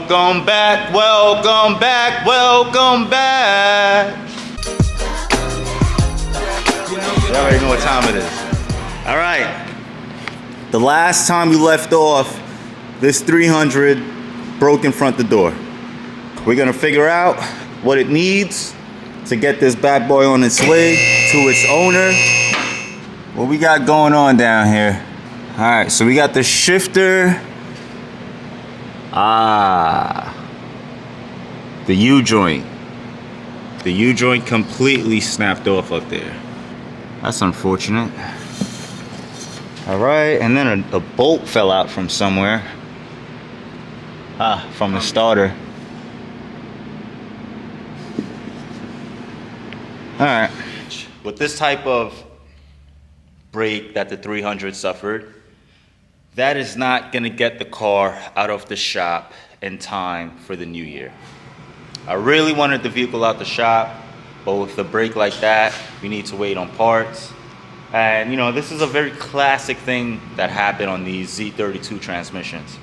Welcome back, welcome back, welcome back. You already know what time it is. All right. The last time we left off, this 300 broke in front the door. We're gonna figure out what it needs to get this bad boy on its way to its owner. What we got going on down here? All right, so we got the shifter. The U-joint. The U-joint completely snapped off up there. That's unfortunate. All right, and then a bolt fell out from somewhere. From the starter. All right. With this type of break that the 300 suffered, that is not gonna get the car out of the shop in time for the new year. I really wanted the vehicle out the shop, but with a break like that, we need to wait on parts. And you know, this is a very classic thing that happened on these Z32 transmissions.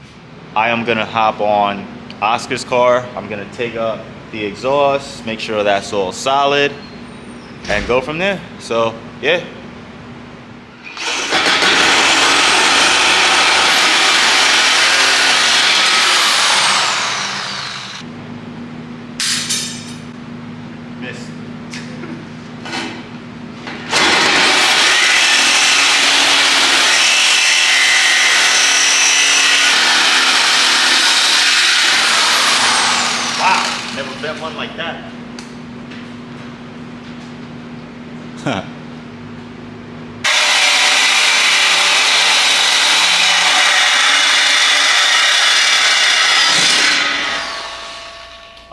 I am gonna hop on Oscar's car. I'm gonna take up the exhaust, make sure that's all solid, and go from there. So, yeah. Missed. Wow, never bent one like that.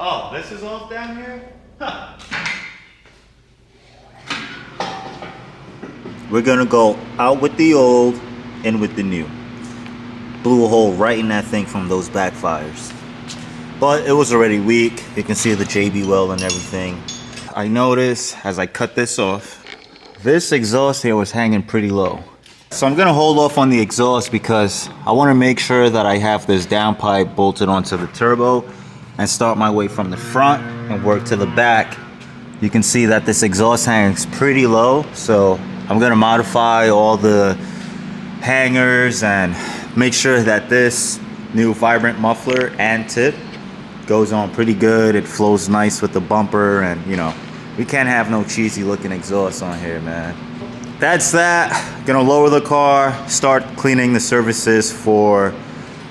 Oh, this is off down here? Huh. We're gonna go out with the old, in with the new. Blew a hole right in that thing from those backfires. But it was already weak. You can see the JB weld and everything. I noticed as I cut this off, this exhaust here was hanging pretty low. So I'm gonna hold off on the exhaust because I wanna make sure that I have this downpipe bolted onto the turbo and start my way from the front and work to the back. You can see that this exhaust hangs pretty low, so I'm gonna modify all the hangers and make sure that this new vibrant muffler and tip goes on pretty good. It flows nice with the bumper, and you know, we can't have no cheesy looking exhaust on here, man. That's that. Gonna lower the car, start cleaning the surfaces for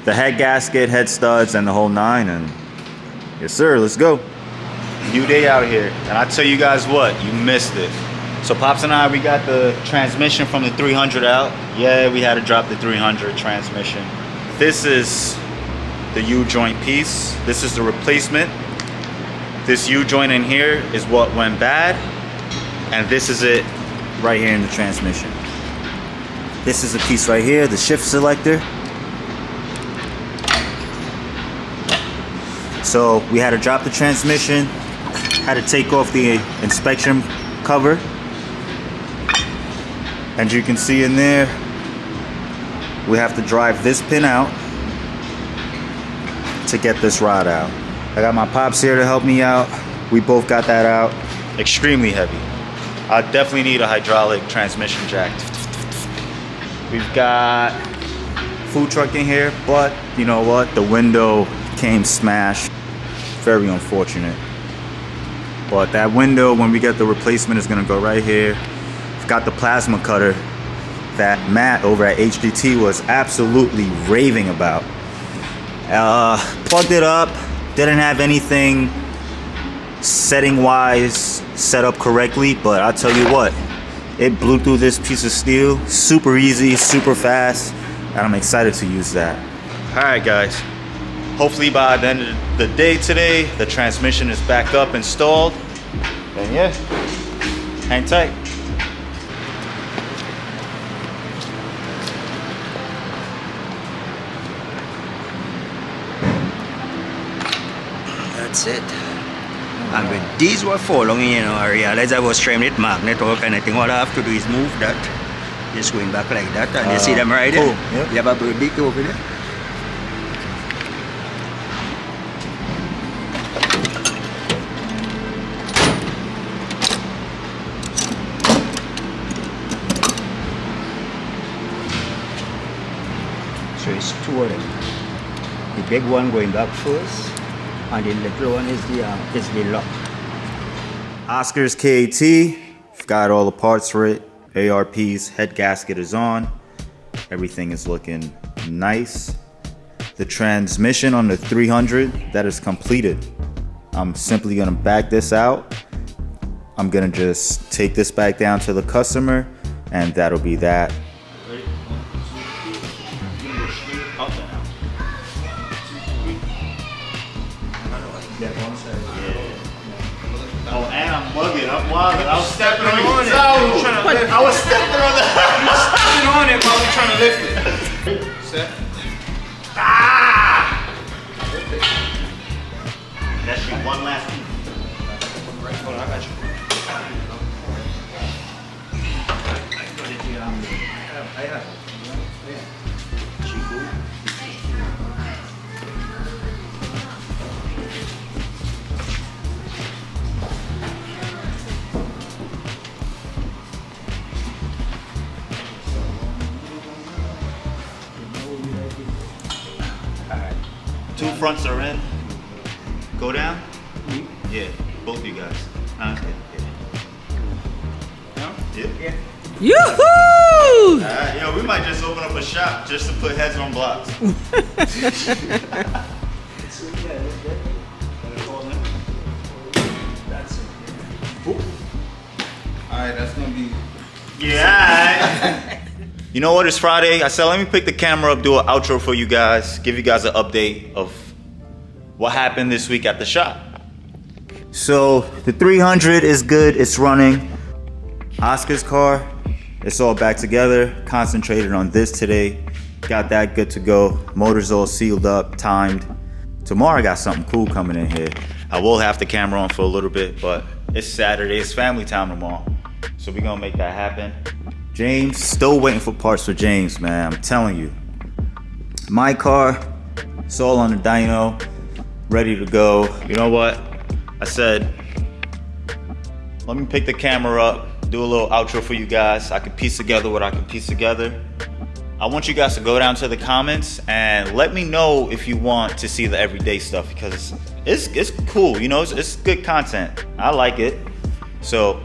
the head gasket, head studs, and the whole nine, and yes sir, let's go. New day out here, and I tell you guys what, you missed it. So Pops and I, we got the transmission from the 300 out. Yeah, we had to drop the 300 transmission. This is the U-joint piece. This is the replacement. This U-joint in here is what went bad, and this is it right here in the transmission. This is a piece right here, the shift selector. So we had to drop the transmission, had to take off the inspection cover. And you can see in there, we have to drive this pin out to get this rod out. I got my pops here to help me out. We both got that out. Extremely heavy. I definitely need a hydraulic transmission jack. We've got food truck in here, but you know what? The window came smashed. Very unfortunate. But that window, when we get the replacement, is gonna go right here. We've got the plasma cutter that Matt over at HDT was absolutely raving about. Plugged it up, didn't have anything setting wise set up correctly, but I'll tell you what, it blew through this piece of steel super easy, super fast, and I'm excited to use that. All right guys, hopefully by the end of the day today, the transmission is back up installed, and yeah, hang tight. That's it. And when these were falling, you know, I realized I was trying with magnet or kind of thing. All I have to do is move that, just going back like that, and you see them right there. Cool. Yep. You have a bird beak over there. So it's two of them. The big one going back first, and the little one is the lock. Oscar's KT, got all the parts for it. ARP's head gasket is on. Everything is looking nice. The transmission on the 300, that is completed. I'm simply gonna back this out. I'm gonna just take this back down to the customer, and that'll be that. Oh, and I'm bugging. I'm wild. I was stepping on it. I was stepping on that. You're stepping on it while we're trying to lift it. Set. Ah! That's your one last piece. Right, hold on, I got you. I have it. Two fronts are in. Go down? Yeah, both you guys. Okay. Yeah. Yoo-hoo! Yo, we might just open up a shop just to put heads on blocks. Alright, that's gonna be. Yeah. You know what? It's Friday. I said, let me pick the camera up, do an outro for you guys, give you guys an update of what happened this week at the shop. So the 300 is good. It's running. Oscar's car, it's all back together. Concentrated on this today. Got that good to go. Motor's all sealed up, timed. Tomorrow I got something cool coming in here. I will have the camera on for a little bit, but it's Saturday. It's family time tomorrow. So we're gonna make that happen. James, still waiting for parts for James, man. I'm telling you. My car, it's all on the dyno, ready to go. You know what? I said, let me pick the camera up, do a little outro for you guys. I can piece together what I can piece together. I want you guys to go down to the comments and let me know if you want to see the everyday stuff, because it's cool, you know, it's good content. I like it. So,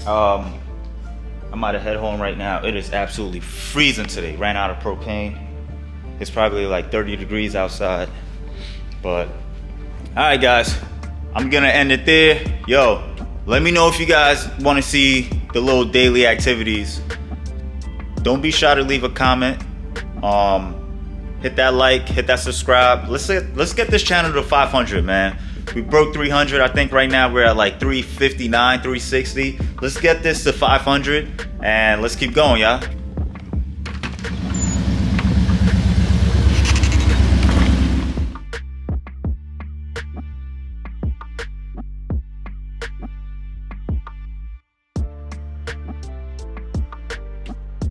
I'm about to head home right now. It is absolutely freezing today. Ran out of propane. It's probably like 30 degrees outside. But, all right, guys. I'm gonna end it there. Yo, let me know if you guys want to see the little daily activities. Don't be shy to leave a comment. Hit that like, hit that subscribe. Let's get this channel to 500, man. We broke 300. I think right now we're at like 359, 360. Let's get this to 500 and let's keep going, y'all.